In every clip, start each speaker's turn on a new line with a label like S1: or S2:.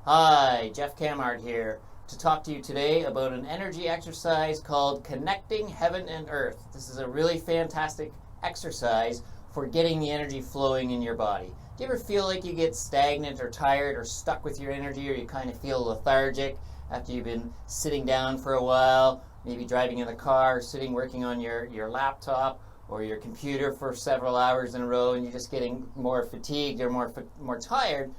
S1: Hi, Jeff Camard here to talk to you today about an energy exercise called Connecting Heaven and Earth. This is a really fantastic exercise for getting the energy flowing in your body. Do you ever feel like you get stagnant or tired or stuck with your energy, or you kind of feel lethargic after you've been sitting down for a while, maybe driving in the car, sitting working on your laptop or your computer for several hours in a row, and you're just getting more fatigued or more tired?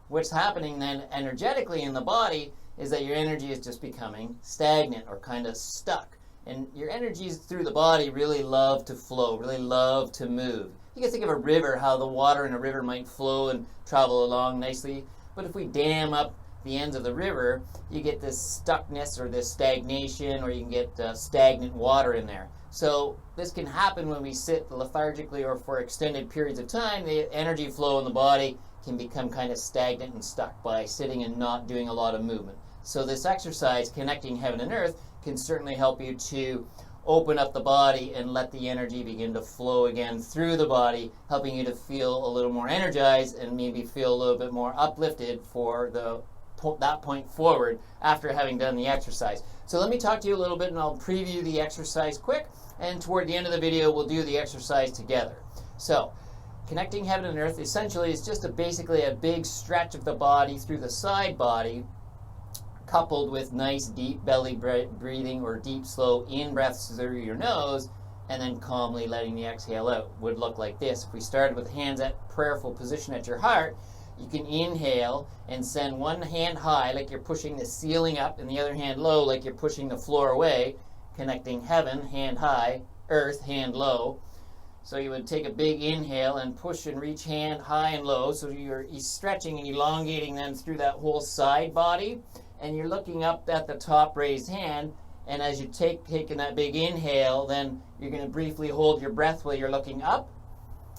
S1: What's happening then energetically in the body is that your energy is just becoming stagnant or kind of stuck. And your energies through the body really love to flow, really love to move. You can think of a river, how the water in a river might flow and travel along nicely. But if we dam up the ends of the river, you get this stuckness or this stagnation, or you can get stagnant water in there. So this can happen when we sit lethargically or for extended periods of time. The energy flow in the body can become kind of stagnant and stuck by sitting and not doing a lot of movement. So this exercise, Connecting Heaven and Earth, can certainly help you to open up the body and let the energy begin to flow again through the body, helping you to feel a little more energized and maybe feel a little bit more uplifted for that point forward after having done the exercise. So let me talk to you a little bit, and I'll preview the exercise quick, and toward the end of the video we'll do the exercise together. So Connecting Heaven and Earth essentially is just basically a big stretch of the body through the side body, coupled with nice deep belly breathing or deep slow in breaths through your nose, and then calmly letting the exhale out. Would look like this. If we started with hands at prayerful position at your heart, you can inhale and send one hand high like you're pushing the ceiling up, and the other hand low like you're pushing the floor away, connecting heaven, hand high, earth, hand low. So you would take a big inhale and push and reach hand high and low. So you're stretching and elongating then through that whole side body. And you're looking up at the top raised hand. And as you taking that big inhale, then you're going to briefly hold your breath while you're looking up.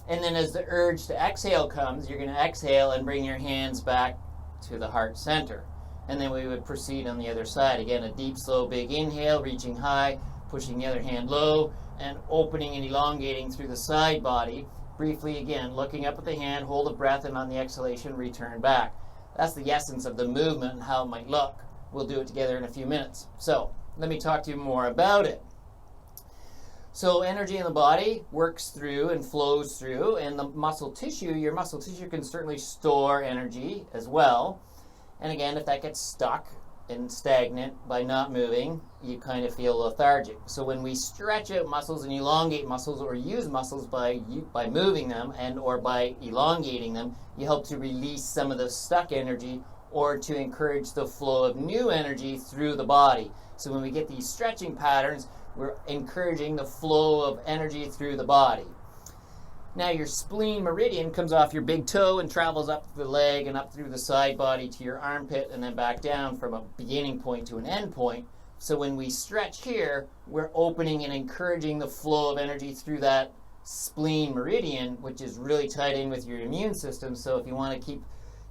S1: And then as the urge to exhale comes, you're going to exhale and bring your hands back to the heart center. And then we would proceed on the other side. Again, a deep, slow, big inhale, reaching high, pushing the other hand low, and opening and elongating through the side body. Briefly again, looking up at the hand, hold a breath, and on the exhalation, return back. That's the essence of the movement and how it might look. We'll do it together in a few minutes. So let me talk to you more about it. So energy in the body works through and flows through, and the muscle tissue, your muscle tissue can certainly store energy as well. And again, if that gets stuck and stagnant by not moving, you kind of feel lethargic. So when we stretch out muscles and elongate muscles, or use muscles by moving them and or by elongating them, you help to release some of the stuck energy or to encourage the flow of new energy through the body. So when we get these stretching patterns, we're encouraging the flow of energy through the body. Now your spleen meridian comes off your big toe and travels up the leg and up through the side body to your armpit, and then back down from a beginning point to an end point. So when we stretch here, we're opening and encouraging the flow of energy through that spleen meridian, which is really tied in with your immune system. So if you want to keep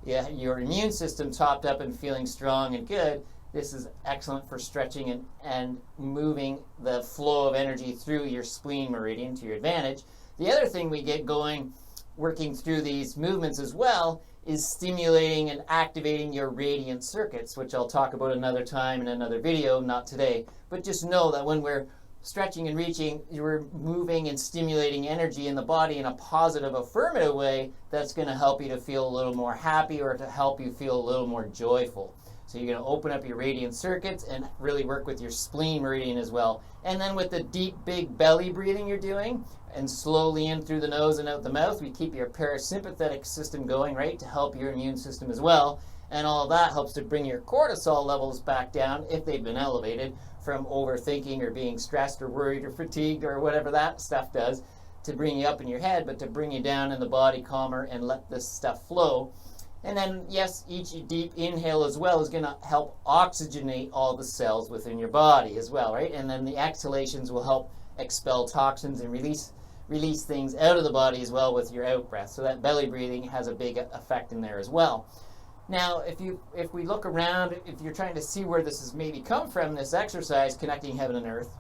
S1: your immune system topped up and feeling strong and good, this is excellent for stretching and moving the flow of energy through your spleen meridian to your advantage. The other thing we get going, working through these movements as well, is stimulating and activating your radiant circuits, which I'll talk about another time in another video, not today. But just know that when we're stretching and reaching, you're moving and stimulating energy in the body in a positive, affirmative way that's going to help you to feel a little more happy, or to help you feel a little more joyful. So you're going to open up your radiant circuits and really work with your spleen meridian as well. And then with the deep, big belly breathing you're doing, and slowly in through the nose and out the mouth, we keep your parasympathetic system going, right, to help your immune system as well. And all of that helps to bring your cortisol levels back down if they've been elevated from overthinking or being stressed or worried or fatigued or whatever that stuff does, to bring you up in your head, but to bring you down in the body calmer and let this stuff flow. And then, yes, each deep inhale as well is going to help oxygenate all the cells within your body as well, right? And then the exhalations will help expel toxins and release things out of the body as well with your out breath. So that belly breathing has a big effect in there as well. Now, if we look around, if you're trying to see where this has maybe come from, this exercise, Connecting Heaven and Earth,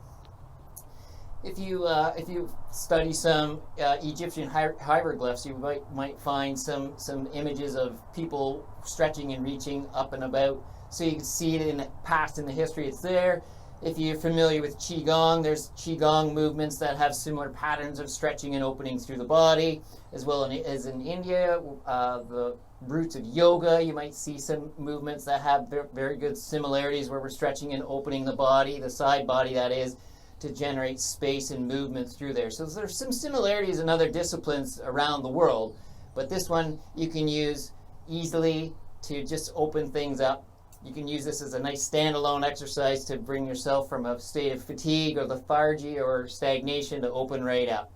S1: If you study some Egyptian hieroglyphs, you might find some images of people stretching and reaching up and about. So you can see it in the past, in the history. It's there. If you're familiar with Qigong, there's Qigong movements that have similar patterns of stretching and opening through the body, as well as in India. The roots of yoga, you might see some movements that have very good similarities where we're stretching and opening the body, the side body that is, to generate space and movement through there. So there's some similarities in other disciplines around the world, but this one you can use easily to just open things up. You can use this as a nice standalone exercise to bring yourself from a state of fatigue or lethargy or stagnation to open right up.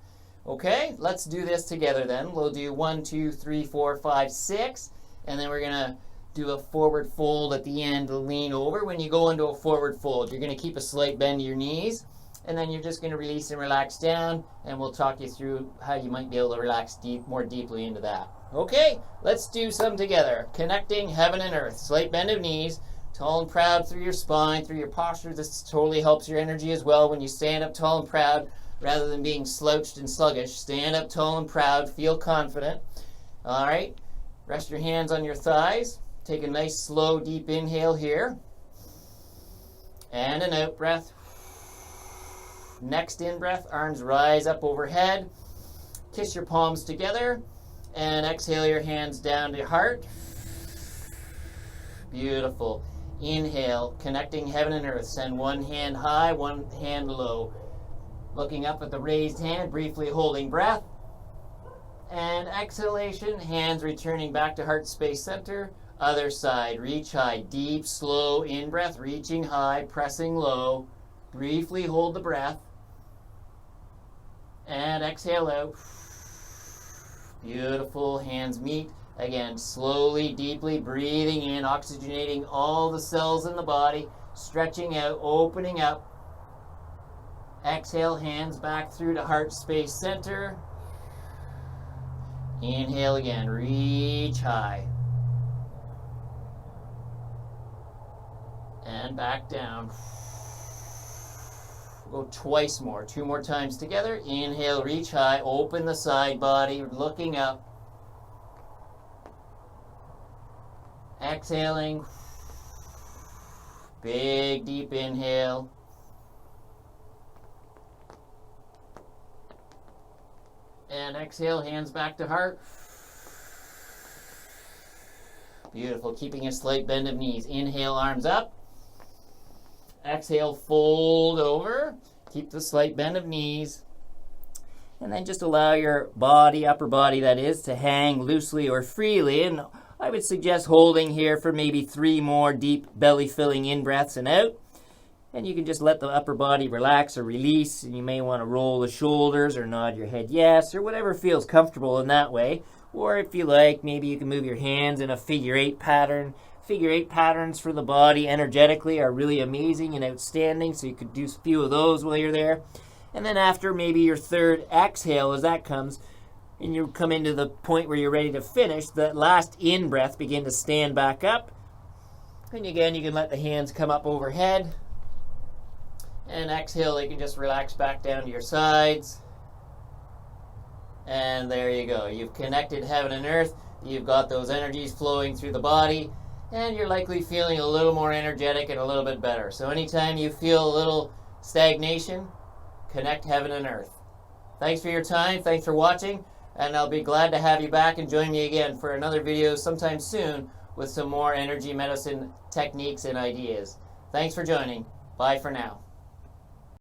S1: Okay, let's do this together then. We'll do 1, 2, 3, 4, 5, 6, and then we're going to do a forward fold at the end to lean over. When you go into a forward fold, you're going to keep a slight bend to your knees, and then you're just going to release and relax down, and we'll talk you through how you might be able to relax more deeply into that. Okay, let's do some together. Connecting heaven and earth. Slight bend of knees, tall and proud through your spine, through your posture. This totally helps your energy as well when you stand up tall and proud rather than being slouched and sluggish. Stand up tall and proud. Feel confident. All right, rest your hands on your thighs. Take a nice, slow, deep inhale here. And an out breath. Next in-breath, arms rise up overhead. Kiss your palms together. And exhale your hands down to your heart. Beautiful. Inhale, connecting heaven and earth. Send one hand high, one hand low. Looking up at the raised hand, briefly holding breath. And exhalation, hands returning back to heart space center. Other side, reach high. Deep, slow in-breath, reaching high, pressing low. Briefly hold the breath. And exhale out. Beautiful. Hands meet. Again, slowly, deeply breathing in, oxygenating all the cells in the body, stretching out, opening up. Exhale, hands back through to heart space center. Inhale again, reach high. And back down. Go twice more, 2 more times together. Inhale, reach high, open the side body, looking up. Exhaling. Big, deep inhale. And exhale, hands back to heart. Beautiful, keeping a slight bend of knees. Inhale, arms up. Exhale, fold over. Keep the slight bend of knees. And then just allow your body, upper body that is, to hang loosely or freely. And I would suggest holding here for maybe 3 more deep belly-filling in-breaths and out. And you can just let the upper body relax or release. And you may want to roll the shoulders or nod your head yes, or whatever feels comfortable in that way. Or if you like, maybe you can move your hands in a figure 8 pattern. Figure 8 patterns for the body energetically are really amazing and outstanding, so you could do a few of those while you're there. And then after maybe your third exhale, as that comes, and you come into the point where you're ready to finish, that last in-breath, begin to stand back up. And again, you can let the hands come up overhead. And exhale, you can just relax back down to your sides. And there you go. You've connected heaven and earth. You've got those energies flowing through the body. And you're likely feeling a little more energetic and a little bit better. So anytime you feel a little stagnation, connect heaven and earth. Thanks for your time. Thanks for watching. And I'll be glad to have you back and join me again for another video sometime soon with some more energy medicine techniques and ideas. Thanks for joining. Bye for now.